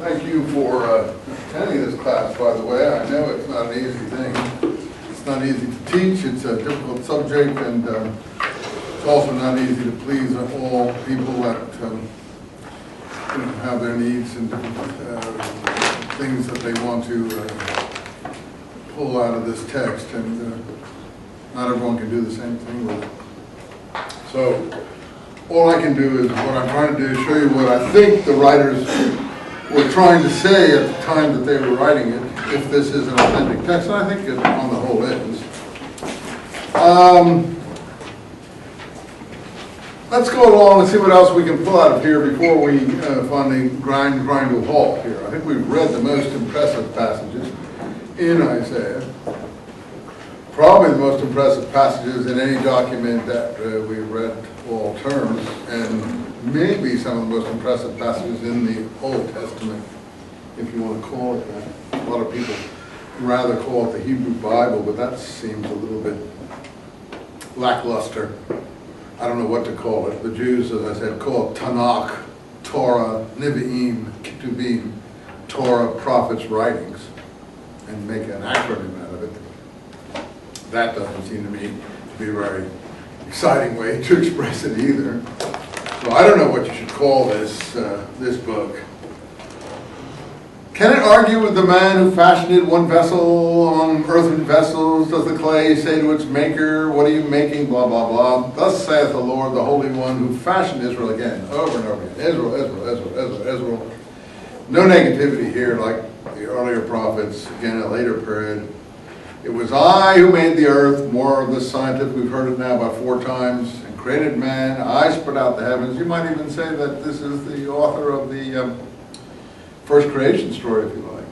Thank you for attending this class, by the way. I know it's not an easy thing. It's not easy to teach. It's a difficult subject, and it's also not easy to please all people that have their needs and different things that they want to pull out of this text, and not everyone can do the same thing with it. So all I can do is what I'm trying to do is show you what I think the writers were trying to say at the time that they were writing it, if this is an authentic text, and I think it on the whole is. Let's go along and see what else we can pull out of here before we finally grind to a halt here. I think we've read the most impressive passages in Isaiah. Probably the most impressive passages in any document that we've read all terms, and maybe some of the most impressive passages in the Old Testament, if you want to call it that. A lot of people rather call it the Hebrew Bible, but that seems a little bit lackluster. I don't know what to call it. The Jews, as I said, call it Tanakh, Torah, Nevi'im, Ketuvim, Torah, prophets' writings, and make an acronym out of it. That doesn't seem to me to be a very exciting way to express it either. So I don't know what you should call this book. Can it argue with the man who fashioned it, one vessel among earthen vessels? Does the clay say to its maker, what are you making? Blah, blah, blah. Thus saith the Lord, the Holy One, who fashioned Israel, again, over and over again. Israel, Israel, Israel, Israel, Israel. No negativity here like the earlier prophets, again, a later period. It was I who made the earth, more of the scientific, we've heard it now about 4 times, and created man. I spread out the heavens. You might even say that this is the author of the first creation story, if you like.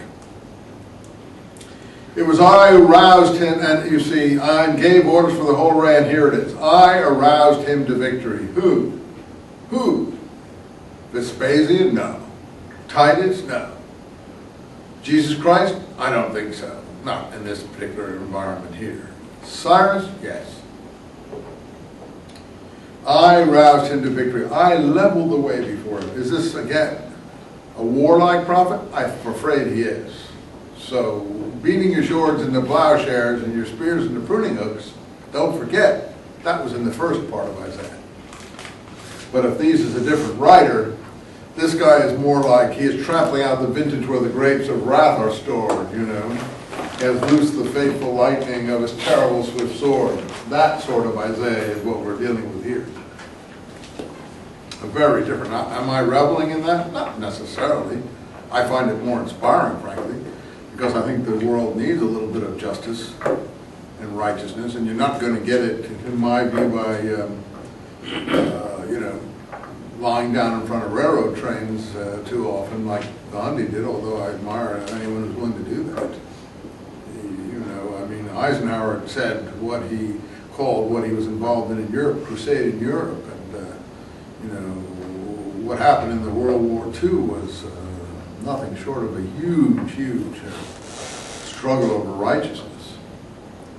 It was I who roused him, and you see, I gave orders for the whole array, and here it is. I aroused him to victory. Who? Who? Vespasian? No. Titus? No. Jesus Christ? I don't think so. Not in this particular environment here. Cyrus? Yes. I roused him to victory. I leveled the way before him. Is this, again, a warlike prophet? I'm afraid he is. So, beating your swords into plowshares and your spears into pruning hooks, don't forget, that was in the first part of Isaiah. But if these is a different writer, this guy is more like he is trampling out the vintage where the grapes of wrath are stored, you know. He has loosed the fateful lightning of his terrible swift sword. That sort of Isaiah is what we're dealing with here. A very different. Am I reveling in that? Not necessarily. I find it more inspiring, frankly, because I think the world needs a little bit of justice and righteousness, and you're not going to get it, in my view, by you know, lying down in front of railroad trains too often, like Gandhi did. Although I admire anyone who's willing to do that. Eisenman said what he called what he was involved in Europe, crusade in Europe, and you know, what happened in the World War II was nothing short of a huge struggle over righteousness,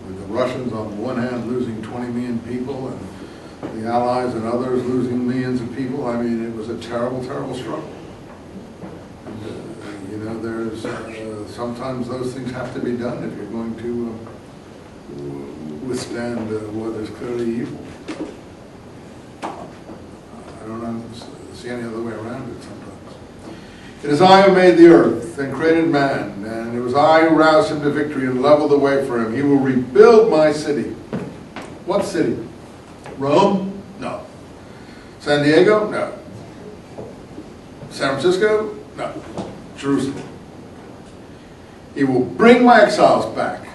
with the Russians on the one hand losing 20 million people and the Allies and others losing millions of people. I mean, it was a terrible struggle. And, you know, there's sometimes those things have to be done if you're going to withstand what is clearly evil. I don't see any other way around it sometimes. It is I who made the earth and created man, and it was I who roused him to victory and leveled the way for him. He will rebuild my city. What city? Rome? No. San Diego? No. San Francisco? No. Jerusalem. He will bring my exiles back.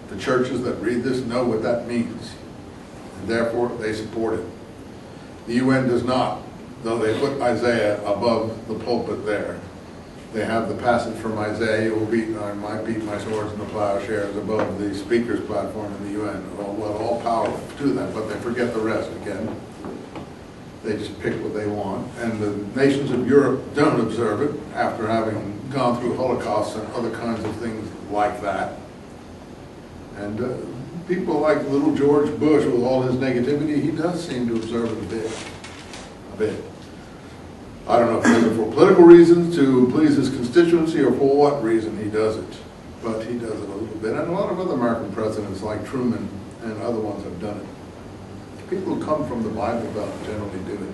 The churches that read this know what that means, and therefore they support it. The UN does not, though they put Isaiah above the pulpit there. They have the passage from Isaiah, I might beat my swords in the plowshares above the speaker's platform in the UN. Well, all power to them, but they forget the rest again. They just pick what they want. And the nations of Europe don't observe it after having gone through Holocausts and other kinds of things like that. And people like little George Bush, with all his negativity, he does seem to observe it a bit. I don't know if he does it for political reasons, to please his constituency, or for what reason he does it. But he does it a little bit. And a lot of other American presidents like Truman and other ones have done it. People who come from the Bible Belt generally do it.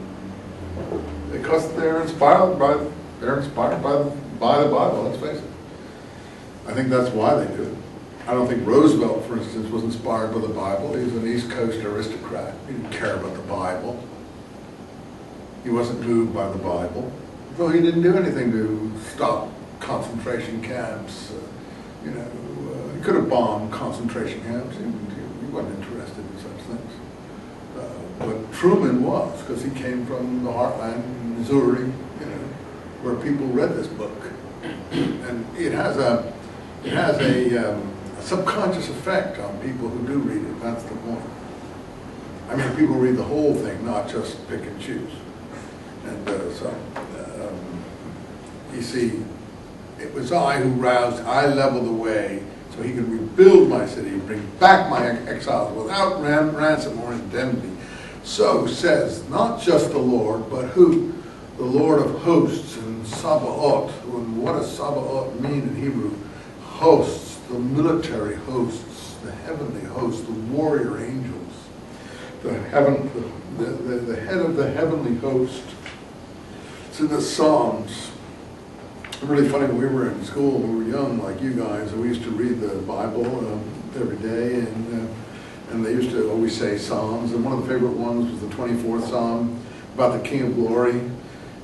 Because they're inspired by the Bible, let's face it. I think that's why they do it. I don't think Roosevelt, for instance, was inspired by the Bible. He was an East Coast aristocrat. He didn't care about the Bible. He wasn't moved by the Bible. So he didn't do anything to stop concentration camps. He could have bombed concentration camps. He wasn't interested in such things. But Truman was, because he came from the heartland, Missouri, where people read this book. And it has a subconscious effect on people who do read it. That's the point. I mean, people read the whole thing, not just pick and choose. And you see, it was I who I leveled the way so he could rebuild my city, bring back my exiles without ransom or indemnity. So says not just the Lord, but who? The Lord of hosts, and Sabaoth. And what does Sabaoth mean in Hebrew? Hosts, the military hosts, the heavenly hosts, the warrior angels, the head of the heavenly host. It's in the Psalms. It's really funny, when we were in school, when we were young, like you guys, we used to read the Bible every day, and they used to always say Psalms, and one of the favorite ones was the 24th Psalm, about the King of Glory.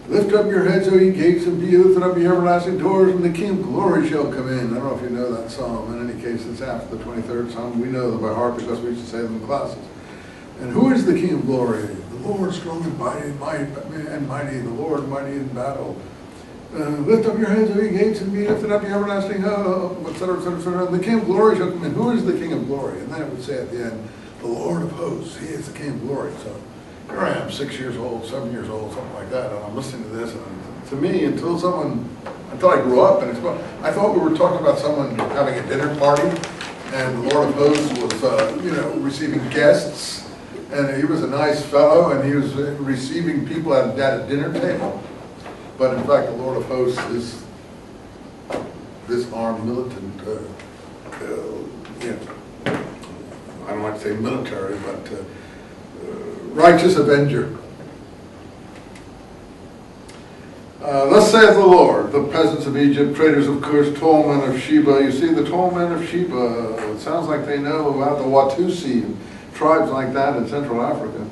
Lift up your heads, O ye gates, and be lifted up, ye everlasting doors, and the King of Glory shall come in. I don't know if you know that psalm. In any case, it's after the 23rd Psalm. We know them by heart because we used to say them in classes. And who is the King of Glory? The Lord strong and mighty, the Lord mighty in battle. Lift up your heads, O ye gates, and be lifted up, ye everlasting, etc., etc., etc. And the King of Glory shall come in. Who is the King of Glory? And then it would say at the end, the Lord of hosts. He is the King of Glory. So here I am, 6 years old, 7 years old, something like that, and I'm listening to this, and to me, until I grew up, and I thought we were talking about someone having a dinner party, and the Lord of hosts was, receiving guests, and he was a nice fellow, and he was receiving people at a dinner table. But in fact, the Lord of hosts is this armed militant, I don't like to say military, but righteous avenger. Thus saith the Lord, the peasants of Egypt, traders of Cush, tall men of Sheba. You see, the tall men of Sheba, it sounds like they know about the Watusi, tribes like that in Central Africa.